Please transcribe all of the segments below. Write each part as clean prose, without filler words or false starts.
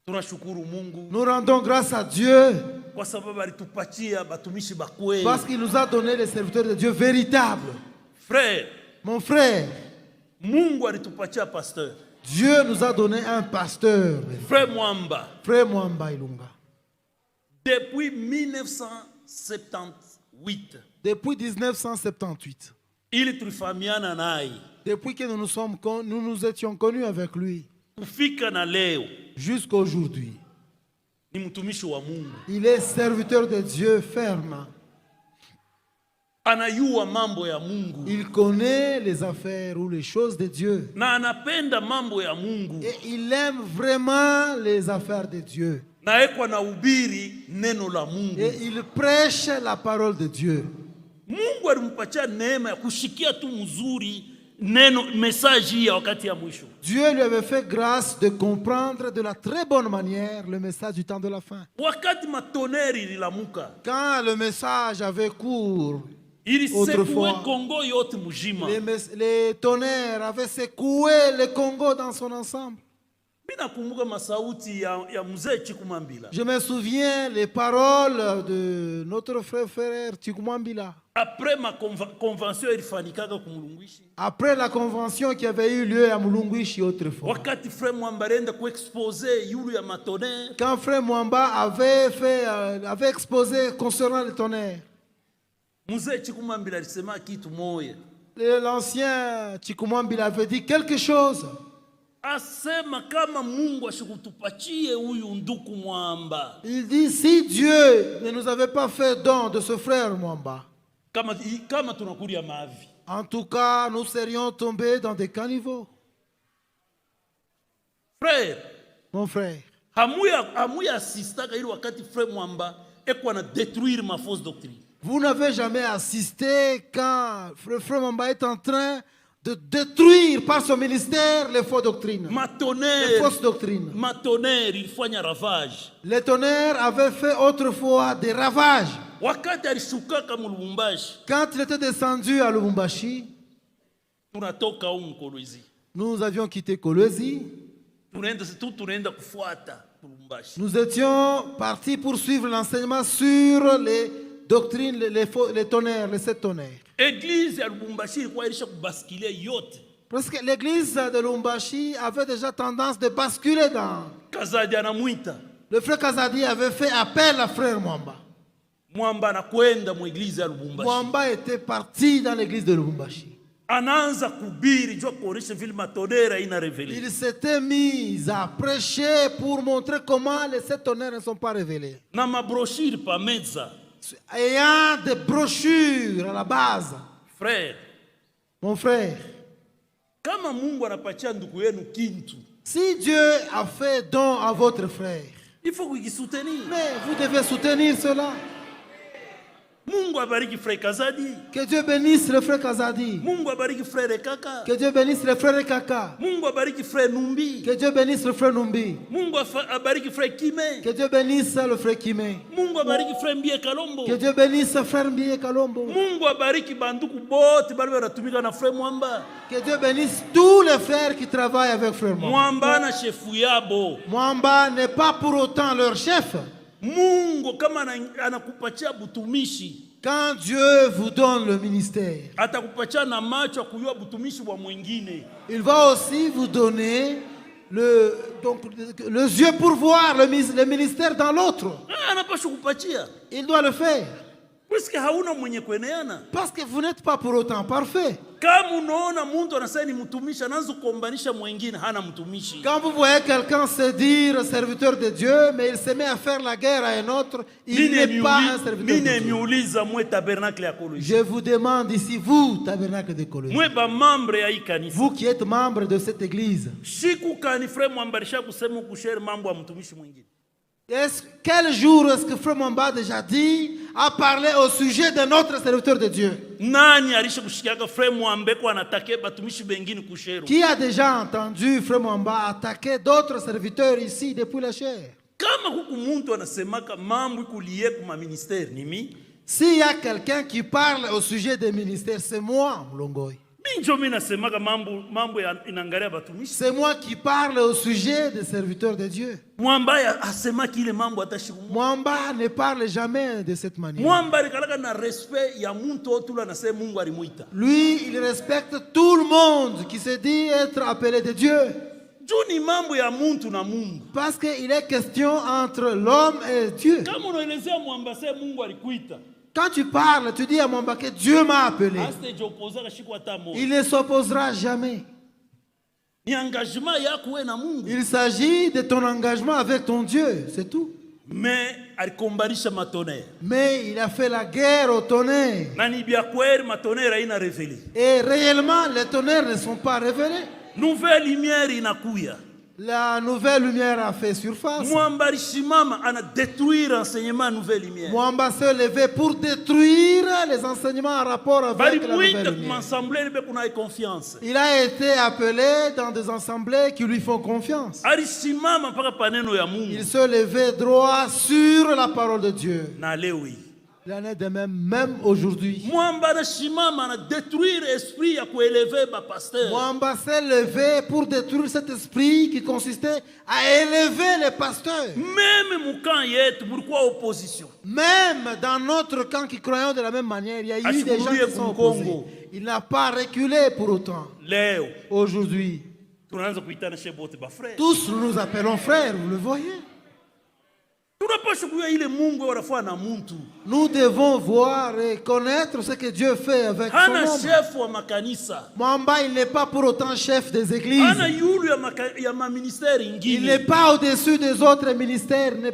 tunashukuru Mungu Nous rendons grâce à Dieu kwa sababu alitupatia batumishi bakweli. parce qu'il nous a donné les serviteurs de Dieu véritables. Frère, Mon frère, Mungu alitupatia pasteur. Dieu nous a donné un pasteur. Frère Mwamba, Frère Mwamba Ilunga. depuis 1978, Depuis 1978, ili tulifahamiana naye depuis que nous nous étions connus avec lui, kufika na leo jusqu'à aujourd'hui, ni mtumishi wa Mungu. il est serviteur de Dieu ferme. Anayua mambo ya Mungu Il connaît les affaires ou les choses de Dieu. na anapenda mambo ya Mungu, Et il aime vraiment les affaires de Dieu. na eko na ubiri neno la Mungu. Et il prêche la parole de Dieu. Mungu alimpatia neema ya kushikia tu mzuri neno message ya wakati ya mwisho. Dieu lui avait fait grâce de comprendre de la très bonne manière le message du temps de la fin. Wakati matoneri ililamuka, Quand le message avait cours, ilisekue autrefois, Kongo yote mujima. les tonnerres avaient secoué le Congo dans son ensemble. Mina kumbuka masauti ya mzee Chikumambila. Je me souviens les paroles de notre frère Chikumambila. Après ma convention ilifanyikaga kumulungwishi. Après la convention qui avait eu lieu à Mulunguishi autrefois. Wakati frère Mwamba alienda kuexpose yulu ya matonere. Quand frère Mwamba avait exposé concernant les tonnerres. Mzee Chikumambila alisema kitu moya. L'ancien Chikumambila avait dit quelque chose. Asema kama Mungu ashikutupatie huyu nduku Mwamba. Il dit si Dieu ne nous avait pas fait don de ce frère Mwamba, Kama tunakulia mavi. en tout cas nous serions tombés dans des caniveaux. Frère, Mon frère, hamuya assistaka ili wakati frère Mwamba eko na détruire ma fausse doctrine. vous n'avez jamais assisté quand frère Mwamba est en train de détruire par son ministère les fausses doctrines. Les fausses doctrines. Matonere ilifanya ravage. Les tonnerres avaient fait autrefois des ravages. Wakati alishukaka mu Lubumbashi, Quand il était descendu à Lubumbashi, tunatoka huko Kolwezi. nous avions quitté Kolwezi. Tunaenda kufuata Lubumbashi. Nous étions partis pour suivre l'enseignement sur les doctrines, les tonnerres, les 7 tonnerres. Église ya Lubumbashi ilikuwa ilisha kubaskile yote. Parce que l'église de Lubumbashi avait déjà tendance de basculer dans. Kazadi anamuita. Le frère Kazadi avait fait appel à frère Mwamba. Mwamba anakwenda mu église ya Lubumbashi. Mwamba était parti dans l'église de Lubumbashi. Anaanza kubiri jua kuonesha vile matonera ina révélé. Il s'était mis à prêcher pour montrer comment les 7 tonnerres ne sont pas révélés. Na mabroshiri pa meza. Ayant des brochures à la base. Frère, Mon frère, kama Mungu anapatia ndugu yenu kintu, si Dieu a fait don à votre frère, il faut kukisoutenir. mais vous devez soutenir cela. Mungu abariki frère Kazadi. Que Dieu bénisse le frère Kazadi. Mungu abariki frère Kaka. Que Dieu bénisse le frère Kaka. Mungu abariki frère Numbi. Que Dieu bénisse le frère Numbi. Mungu abariki frère Kime. Que Dieu bénisse le frère Kime. Mungu abariki frère Mbie Kalombo. Que Dieu bénisse le frère Mbie Kalombo. Mungu abariki banduku bote bali banatumika na frère Mwamba. Que Dieu bénisse tous les frères qui travaillent avec frère Mwamba. Mwamba na chefu yabo. Mwamba n'est pas pour autant leur chef. Mungu kama anakupatia butumishi, quand Dieu vous donne le ministère, atakupatia na macho ya kujua butumishi wa mwingine. Il va aussi vous donner les yeux pour voir le ministère dans l'autre. Anapaswa kupatia. Il doit le faire. Puisque hauna mwenye kueneana. Parce que vous n'êtes pas pour autant parfait. Kama unaona mtu anasema ni mtumishi anaanza kuombanisha mwingine hana mtumishi. Quand vous voyez quelqu'un se dire serviteur de Dieu, mais il se met à faire la guerre à un autre, il n'est pas un serviteur de Dieu. Je vous demande ici, vous, tabernacle de Kolwezi, vous qui êtes membre de cette église, quel jour est-ce que Frère Mwamba a déjà dit, a parlé au sujet de notre serviteur de Dieu? Qui a déjà entendu Frère Mwamba attaquer d'autres serviteurs ici depuis la chair? S'il y a quelqu'un qui parle au sujet des ministères, c'est moi, Mlongoy. C'est moi qui parle au sujet des serviteurs de Dieu. Mwamba ne parle jamais de cette manière. Lui, il respecte tout le monde qui se dit être appelé de Dieu. Parce qu'il est question entre l'homme et Dieu. Quand tu parles, tu dis à Mwamba que Dieu m'a appelé. Il ne s'opposera jamais. Il s'agit de ton engagement avec ton Dieu, c'est tout. Mais il a fait la guerre au tonnerre. Et réellement, les tonnerres ne sont pas révélés. Nouvelle lumière inakuya. La nouvelle lumière a fait surface. Mwamba rishimama ana détruire l'enseignement nouvelle lumière. Mwamba s'est levé pour détruire les enseignements en rapport avec la nouvelle lumière. Il a été appelé dans des assemblées qui lui font confiance. Il s'est levé droit sur la parole de Dieu. Il en est de même aujourd'hui. Mwamba s'est levé pour détruire cet esprit qui consistait à élever les pasteurs. Même dans notre camp qui croyons de la même manière, il y a eu des gens qui sont opposés. Il n'a pas reculé pour autant. Aujourd'hui, tous nous appelons frères, vous le voyez. Nous devons voir et connaître ce que Dieu fait avec son homme. Mwamba, il n'est pas pour autant chef des églises. Il n'est pas au-dessus des autres ministères. Il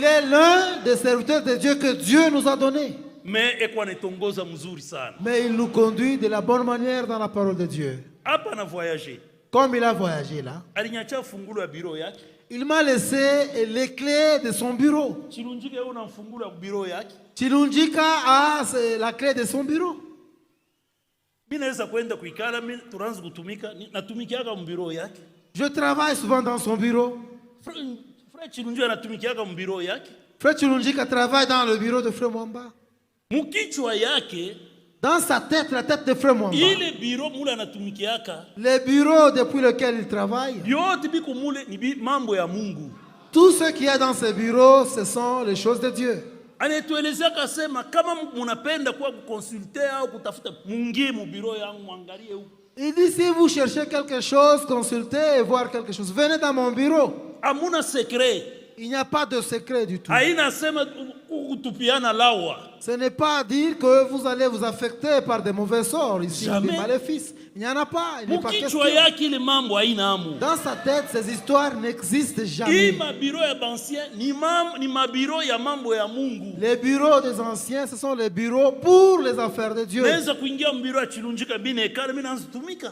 est l'un des serviteurs de Dieu que Dieu nous a donné. Mais il nous conduit de la bonne manière dans la parole de Dieu. Comme il a voyagé là, il m'a laissé les clés de son bureau. Chilunjika a la clé de son bureau. Je travaille souvent dans son bureau. Frère Chilunjika travaille dans le bureau de Frère Mwamba. Dans sa tête, la tête de Frère Mwamba, le bureau depuis lequel il travaille, tout ce qu'il y a dans ce bureau, ce sont les choses de Dieu. Il dit, si vous cherchez quelque chose, consultez et voir quelque chose, venez dans mon bureau. Il n'y a pas de secret du tout. Ce n'est pas à dire que vous allez vous affecter par des mauvais sorts ici, des maléfices. Il n'y en a pas. Il n'est pas question. Dans sa tête, ces histoires n'existent jamais. Les bureaux des anciens, ce sont les bureaux pour les affaires de Dieu.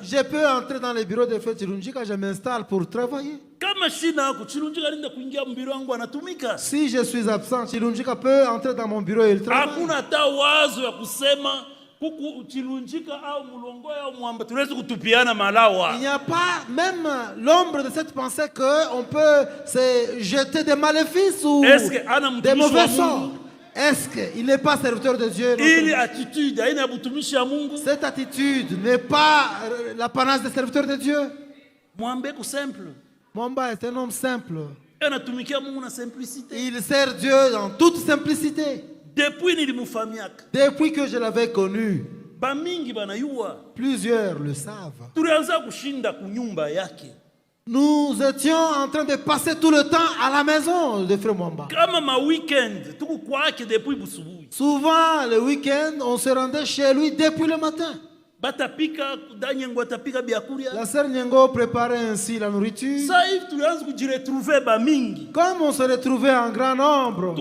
Je peux entrer dans les bureaux de Frère Chilunjika, je m'installe pour travailler. Si je suis absent, Chilunjika peut entrer dans mon bureau et il travaille. Il n'y a pas même l'ombre de cette pensée qu'on peut se jeter des maléfices ou des mauvais sorts. Est-ce qu'il n'est pas serviteur de Dieu? Cette attitude n'est pas l'apanage des serviteurs de Dieu. Mwamba est un homme simple. Il sert Dieu dans toute simplicité. Depuis que je l'avais connu, plusieurs le savent. Nous étions en train de passer tout le temps à la maison de Frère Mwamba. Souvent, le week-end, on se rendait chez lui depuis le matin. La sœur Nyengo préparait ainsi la nourriture. Comme on se retrouvait en grand nombre,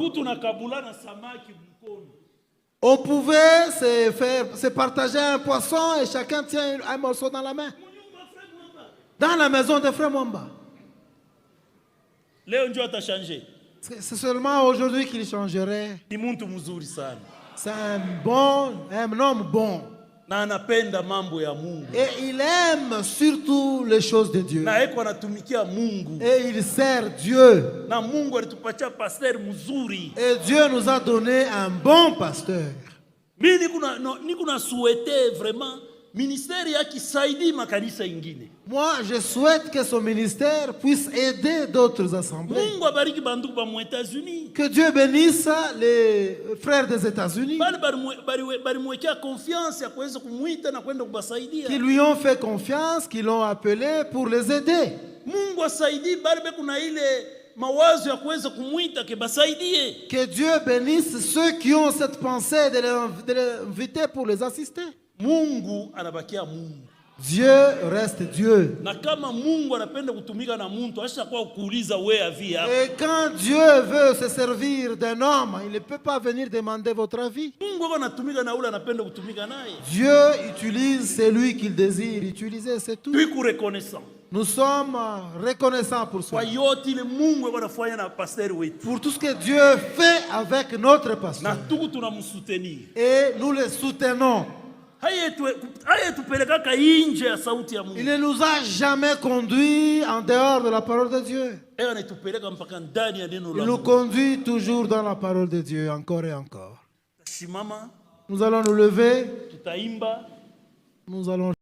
on pouvait se partager un poisson et chacun tient un morceau dans la main. Dans la maison de Frère Mwamba. C'est seulement aujourd'hui qu'il changerait. C'est un homme bon. Et il aime surtout les choses de Dieu. Et il sert Dieu. Et Dieu nous a donné un bon pasteur. Mimi niko na souhaiter vraiment ministère yake saidi makanisa ingine. Moi, je souhaite que son ministère puisse aider d'autres assemblées. Mungu abariki bandugu ba mu États-Unis. Que Dieu bénisse les frères des États-Unis. Balimwekea confiance ya kuweza kumuita na kwenda kubasaidia. Qui lui ont fait confiance, qui l'ont appelé pour les aider. Mungu asaidie bali kuna ile mawazo ya kuweza kumuita ke basaidie. Que Dieu bénisse ceux qui ont cette pensée de les inviter pour les assister. Mungu anabakia Mungu. Dieu reste Dieu. Na kama Mungu anapenda kutumika na mtu ashakuwa kuuliza wewe avi yako. Et quand Dieu veut se servir d'un homme, il ne peut pas venir demander votre avis. Mungu anatumika na ule anapenda kutumika naye. Dieu utilise celui qu'il désire utiliser, c'est tout. Tuko reconnaissant. Nous sommes reconnaissants pour ça. Pour tout ce que Dieu fait avec notre pasteur. Et nous le soutenons. Il ne nous a jamais conduits en dehors de la parole de Dieu. Il nous conduit toujours dans la parole de Dieu, encore et encore. Nous allons nous lever. Nous allons